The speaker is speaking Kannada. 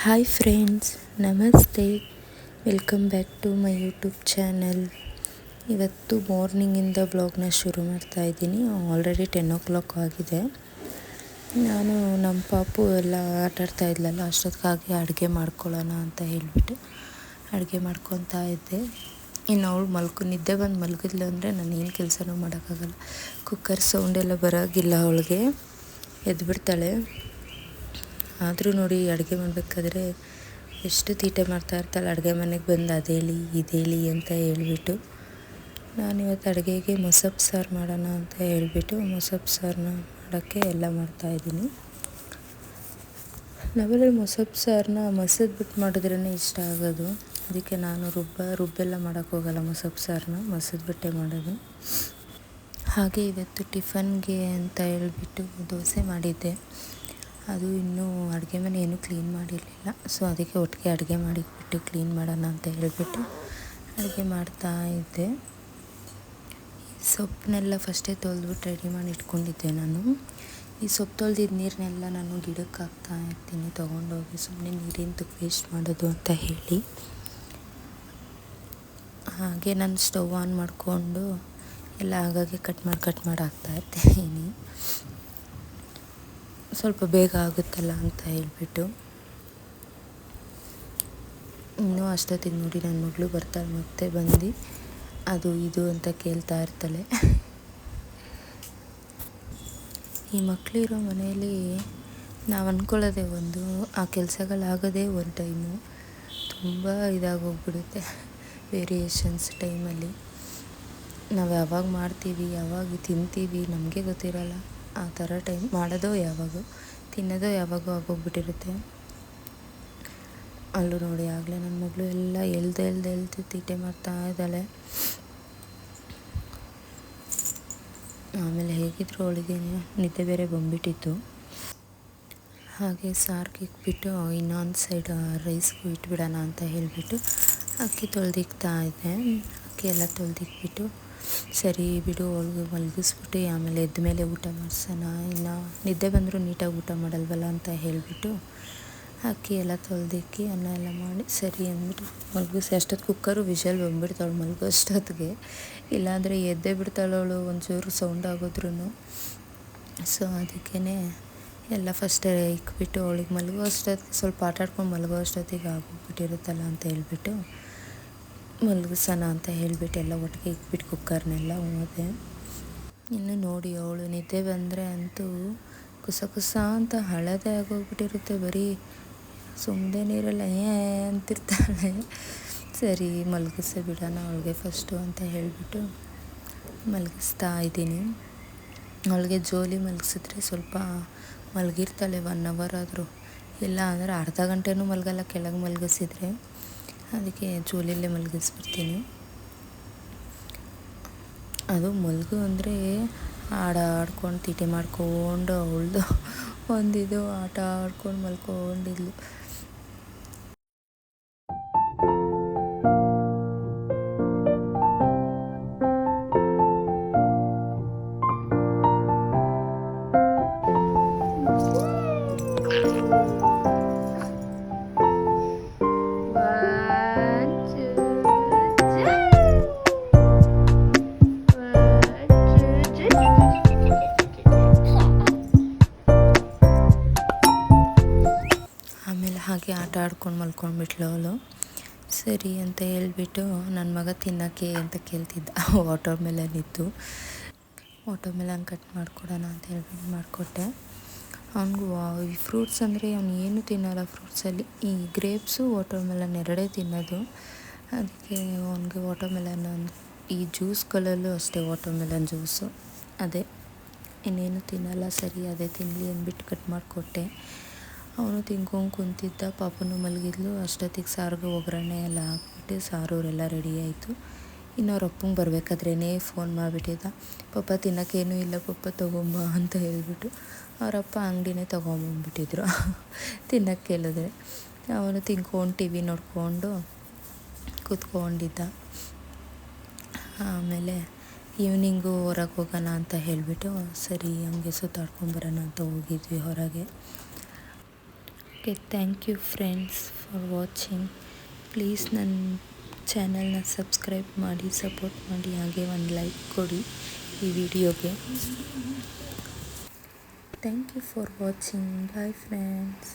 ಹಾಯ್ ಫ್ರೆಂಡ್ಸ್, ನಮಸ್ತೆ. Welcome back to my YouTube channel. ಇವತ್ತು ಮಾರ್ನಿಂಗಿಂದ ಬ್ಲಾಗ್ನ ಶುರು ಮಾಡ್ತಾ ಇದ್ದೀನಿ. ಆಲ್ರೆಡಿ 10 o'clock ಆಗಿದೆ. ನಾನು ನಮ್ಮ ಪಾಪು ಎಲ್ಲ ಆಟಾಡ್ತಾ ಇದ್ಲಲ್ಲ, ಅಷ್ಟೊತ್ತಿಗಾಗಿ ಅಡುಗೆ ಮಾಡ್ಕೊಳ್ಳೋಣ ಅಂತ ಹೇಳಿಬಿಟ್ಟು ಅಡುಗೆ ಮಾಡ್ಕೊತಾ ಇದ್ದೆ. ಇನ್ನು ಅವಳು ನಿದ್ದೆ ಬಂದು ಮಲಗಿದ್ಲು ಅಂದರೆ ನಾನು ಏನು ಕೆಲಸನೂ ಮಾಡೋಕ್ಕಾಗಲ್ಲ. ಕುಕ್ಕರ್ ಸೌಂಡೆಲ್ಲ ಬರೋಗಿಲ್ಲ, ಅವಳಿಗೆ ಎದ್ಬಿಡ್ತಾಳೆ. ಆದರೂ ನೋಡಿ, ಅಡುಗೆ ಮಾಡಬೇಕಾದ್ರೆ ಎಷ್ಟು ತೀಟೆ ಮಾಡ್ತಾ ಇರ್ತಾಳೆ. ಅಡುಗೆ ಮನೆಗೆ ಬಂದು ಅದೇಳಿ ಇದೇಳಿ ಅಂತ ಹೇಳ್ಬಿಟ್ಟು ನಾನಿವತ್ತು ಅಡುಗೆಗೆ ಮೊಸಪ್ಪು ಸಾರು ಮಾಡೋಣ ಅಂತ ಹೇಳ್ಬಿಟ್ಟು ಮೊಸಪ್ಪು ಸಾರನ್ನ ಮಾಡೋಕ್ಕೆ ಎಲ್ಲ ಮಾಡ್ತಾಯಿದ್ದೀನಿ. ನಾವೆಲ್ಲ ಮೊಸಪ್ಪು ಸಾರನ್ನ ಮಸದ್ಬಿಟ್ಟು ಮಾಡಿದ್ರೇ ಇಷ್ಟ ಆಗೋದು. ಅದಕ್ಕೆ ನಾನು ರುಬ್ಬೆಲ್ಲ ಮಾಡೋಕ್ಕೋಗಲ್ಲ. ಮೊಸಪ್ಪು ಸಾರನ್ನ ಮಸದ್ಬಿಟ್ಟೆ ಮಾಡೋದು. ಹಾಗೆ ಇವತ್ತು ಟಿಫನ್ಗೆ ಅಂತ ಹೇಳ್ಬಿಟ್ಟು ದೋಸೆ ಮಾಡಿದ್ದೆ. ಅದು ಇನ್ನೂ ಅಡುಗೆ ಮನೆ ಏನೂ ಕ್ಲೀನ್ ಮಾಡಿರಲಿಲ್ಲ. ಸೊ ಅದಕ್ಕೆ ಒಟ್ಟಿಗೆ ಅಡುಗೆ ಮಾಡಿಬಿಟ್ಟು ಕ್ಲೀನ್ ಮಾಡೋಣ ಅಂತ ಹೇಳಿಬಿಟ್ಟು ಅಡುಗೆ ಮಾಡ್ತಾ ಇದ್ದೆ. ಸೊಪ್ಪನ್ನೆಲ್ಲ ಫಸ್ಟೇ ತೊಳೆದ್ಬಿಟ್ಟು ರೆಡಿ ಮಾಡಿ ಇಟ್ಕೊಂಡಿದ್ದೆ. ನಾನು ಈ ಸೊಪ್ಪು ತೊಳೆದಿದ್ದ ನೀರನ್ನೆಲ್ಲ ನಾನು ಗಿಡಕ್ಕೆ ಹಾಕ್ತಾ ಇರ್ತೀನಿ, ತೊಗೊಂಡೋಗಿ. ಸುಮ್ಮನೆ ನೀರಿಂತಕ್ಕೆ ವೇಸ್ಟ್ ಮಾಡೋದು ಅಂತ ಹೇಳಿ. ಹಾಗೆ ನಾನು ಸ್ಟವ್ ಆನ್ ಮಾಡಿಕೊಂಡು ಎಲ್ಲ ಹಾಗಾಗಿ ಕಟ್ ಮಾಡಿ ಹಾಕ್ತಾಯಿರ್ತೀನಿ. ಸ್ವಲ್ಪ ಬೇಗ ಆಗುತ್ತಲ್ಲ ಅಂತ ಹೇಳ್ಬಿಟ್ಟು. ಇನ್ನೂ ಅಷ್ಟೊತ್ತಿಗೆ ನೋಡಿ ನನ್ನ ಮಗಳು ಬರ್ತಾಳೆ. ಮತ್ತೆ ಬಂದು ಅದು ಇದು ಅಂತ ಕೇಳ್ತಾ ಇರ್ತಾಳೆ. ಈ ಮಕ್ಕಳಿರೋ ಮನೆಯಲ್ಲಿ ನಾವು ಅಂದ್ಕೊಳ್ಳೋದೇ ಒಂದು, ಆ ಕೆಲಸಗಳಾಗೋದೇ ಒಂದು ಟೈಮು ತುಂಬ ಇದಾಗೋಗ್ಬಿಡುತ್ತೆ. ವೇರಿಯೇಷನ್ಸ್ ಟೈಮಲ್ಲಿ ನಾವು ಯಾವಾಗ ಮಾಡ್ತೀವಿ, ಯಾವಾಗ ತಿಂತೀವಿ ನಮಗೆ ಗೊತ್ತಿರೋಲ್ಲ. ಆ ಥರ ಟೈಮ್ ಮಾಡೋದೋ ಯಾವಾಗೋ, ತಿನ್ನೋದೋ ಯಾವಾಗೋ ಆಗೋಗ್ಬಿಟ್ಟಿರುತ್ತೆ. ಅಲ್ಲೂ ನೋಡಿ, ಆಗಲೇ ನನ್ನ ಮಗಳು ಎಲ್ಲ ಎಳ್ದು ತೀಟೆ ಮಾಡ್ತಾ ಇದ್ದಾಳೆ. ಆಮೇಲೆ ಹೇಗಿದ್ರು ಅವಳಿಗೆ ನಿದ್ದೆ ಬೇರೆ ಬಂದುಬಿಟ್ಟಿತ್ತು. ಹಾಗೆ ಸಾರಿಗೆ ಇಕ್ಬಿಟ್ಟು ಇನ್ನೊಂದು ಸೈಡ್ ರೈಸ್ಗೂ ಇಟ್ಬಿಡೋಣ ಅಂತ ಹೇಳಿಬಿಟ್ಟು ಅಕ್ಕಿ ತೊಳೆದಿಕ್ತಾ ಇದ್ದೆ. ಅಕ್ಕಿ ಎಲ್ಲ ತೊಳೆದಿಕ್ಬಿಟ್ಟು ಸರಿ ಬಿಡು, ಅವಳಿಗೆ ಮಲಗಿಸ್ಬಿಟ್ಟು ಆಮೇಲೆ ಎದ್ದ ಮೇಲೆ ಊಟ ಮಾಡಿಸೋಣ. ಇನ್ನು ನಿದ್ದೆ ಬಂದರೂ ನೀಟಾಗಿ ಊಟ ಮಾಡಲ್ವಲ್ಲ ಅಂತ ಹೇಳಿಬಿಟ್ಟು ಅಕ್ಕಿ ಎಲ್ಲ ತೊಳೆದಿಕ್ಕಿ ಅನ್ನ ಎಲ್ಲ ಮಾಡಿ ಸರಿ ಅಂದ್ಬಿಟ್ಟು ಮಲಗಿಸಿ. ಅಷ್ಟೊತ್ತು ಕುಕ್ಕರು ವಿಷಲ್ ಬಂದುಬಿಡ್ತಾಳು ಮಲಗೋ ಅಷ್ಟೊತ್ತಿಗೆ. ಇಲ್ಲಾಂದರೆ ಎದ್ದೇ ಬಿಡ್ತಾಳವಳು ಒಂಚೂರು ಸೌಂಡ್ ಆಗೋದ್ರೂ. ಸೊ ಅದಕ್ಕೇ ಎಲ್ಲ ಫಸ್ಟೇ ಇಕ್ಬಿಟ್ಟು ಅವಳಿಗೆ ಮಲಗೋ ಅಷ್ಟೊತ್ತಿಗೆ ಸ್ವಲ್ಪ ಆಟಾಡ್ಕೊಂಡು ಮಲಗೋ ಅಷ್ಟೊತ್ತಿಗೆ ಆಗೋಗ್ಬಿಟ್ಟಿರುತ್ತಲ್ಲ ಅಂತ ಹೇಳ್ಬಿಟ್ಟು ಮಲಗಿಸೋಣ ಅಂತ ಹೇಳಿಬಿಟ್ಟು ಎಲ್ಲ ಒಟ್ಟಿಗೆ ಇಕ್ಬಿಟ್ಟು ಕುಕ್ಕರ್ನೆಲ್ಲ ಹೋದೆ. ಇನ್ನು ನೋಡಿ, ಅವಳು ನಿದ್ದೆ ಬಂದರೆ ಅಂತೂ ಕುಸ ಅಂತ ಹಳದೇ ಆಗೋಗ್ಬಿಟ್ಟಿರುತ್ತೆ. ಬರೀ ಸುಮ್ಮನೆ ನೀರೆಲ್ಲ ಅಂತಿರ್ತಾಳೆ. ಸರಿ ಮಲಗಿಸೇ ಬಿಡೋಣ ಅವಳಿಗೆ ಫಸ್ಟು ಅಂತ ಹೇಳಿಬಿಟ್ಟು ಮಲಗಿಸ್ತಾ ಇದ್ದೀನಿ. ಅವಳಿಗೆ ಜೋಲಿ ಮಲಗಿಸಿದ್ರೆ ಸ್ವಲ್ಪ ಮಲಗಿರ್ತಾಳೆ 1 hour ಆದರೂ. ಇಲ್ಲ ಅಂದರೆ ಅರ್ಧ ಗಂಟೆನೂ ಮಲಗಲ್ಲ ಕೆಳಗೆ ಮಲಗಿಸಿದ್ರೆ. ಅದಕ್ಕೆ ಜೋಲಿಯಲ್ಲೇ ಮಲಗಿಸ್ಬಿಡ್ತೀನಿ. ಅದು ಮಲಗು ಅಂದರೆ ಆಡ್ಕೊಂಡು ತೀಟೆ ಮಾಡಿಕೊಂಡು ಅವಳದು ಒಂದಿದು ಆಟ ಆಡ್ಕೊಂಡು ಮಲ್ಕೊಂಡಿದ್ಲು. ಹಾಗೆ ಆಟ ಆಡ್ಕೊಂಡು ಮಲ್ಕೊಂಡ್ಬಿಟ್ಲು ಅವಳು. ಸರಿ ಅಂತ ಹೇಳ್ಬಿಟ್ಟು ನನ್ನ ಮಗ ತಿನ್ನೋಕ್ಕೆ ಅಂತ ಕೇಳ್ತಿದ್ದ. ವಾಟರ್ ಮೆಲನ್ ಇತ್ತು, ವಾಟರ್ ಮೆಲನ್ ಕಟ್ ಮಾಡಿಕೊಡೋಣ ಅಂತ ಹೇಳ್ಬಿಟ್ಟು ಮಾಡಿಕೊಟ್ಟೆ. ಅವನಿಗೂ ಈ ಫ್ರೂಟ್ಸ್ ಅಂದರೆ ಅವನು ಏನೂ ತಿನ್ನೋಲ್ಲ. ಫ್ರೂಟ್ಸಲ್ಲಿ ಈ ಗ್ರೇಪ್ಸು ವಾಟರ್ ಮೆಲನ್ ಎರಡೇ ತಿನ್ನೋದು. ಅದಕ್ಕೆ ಅವನಿಗೆ ವಾಟರ್ ಮೆಲನ್ ಈ ಜ್ಯೂಸ್ಗಳಲ್ಲೂ ಅಷ್ಟೇ ವಾಟರ್ ಮೆಲನ್ ಜ್ಯೂಸು ಅದೇ, ಇನ್ನೇನು ತಿನ್ನಲ್ಲ. ಸರಿ ಅದೇ ತಿನ್ನಲಿ ಅಂದ್ಬಿಟ್ಟು ಕಟ್ ಮಾಡಿಕೊಟ್ಟೆ. ಅವನು ತಿನ್ಕೊಂಡು ಕುಂತಿದ್ದ. ಪಾಪನೂ ಮಲಗಿದ್ಲು. ಅಷ್ಟೊತ್ತಿಗೆ ಸಾರಿಗೆ ಒಗ್ಗರಣೆ ಎಲ್ಲ ಹಾಕ್ಬಿಟ್ಟು ಸಾರೂರೆಲ್ಲ ರೆಡಿ ಆಯಿತು. ಇನ್ನು ಅವ್ರ ಅಪ್ಪಂಗೆ ಬರಬೇಕಾದ್ರೇ ಫೋನ್ ಮಾಡಿಬಿಟ್ಟಿದ್ದ. ಪಾಪ ತಿನ್ನೋಕ್ಕೇನೂ ಇಲ್ಲ ಪಾಪ, ತೊಗೊಂಬ ಅಂತ ಹೇಳ್ಬಿಟ್ಟು ಅವರಪ್ಪ ಅಂಗಡಿನೇ ತೊಗೊಂಬಂದ್ಬಿಟ್ಟಿದ್ರು ತಿನ್ನೋಕ್ಕೆ ಹೇಳಿದ್ರೆ. ಅವನು ತಿನ್ಕೊಂಡು ಟಿ ವಿ ನೋಡಿಕೊಂಡು ಕೂತ್ಕೊಂಡಿದ್ದ. ಆಮೇಲೆ ಈವ್ನಿಂಗು ಹೊರಗೆ ಹೋಗೋಣ ಅಂತ ಹೇಳಿಬಿಟ್ಟು ಸರಿ ಹಂಗೆ ಸುತ್ತಾಡ್ಕೊಂಬರೋಣ ಅಂತ ಹೋಗಿದ್ವಿ ಹೊರಗೆ. Okay, thank you friends for watching. Please ನನ್ನ ಚಾನಲ್ನ ಸಬ್ಸ್ಕ್ರೈಬ್ ಮಾಡಿ, ಸಪೋರ್ಟ್ ಮಾಡಿ, ಹಾಗೆ ಒಂದು ಲೈಕ್ ಕೊಡಿ ಈ ವಿಡಿಯೋಗೆ. Thank you for watching. Bye friends.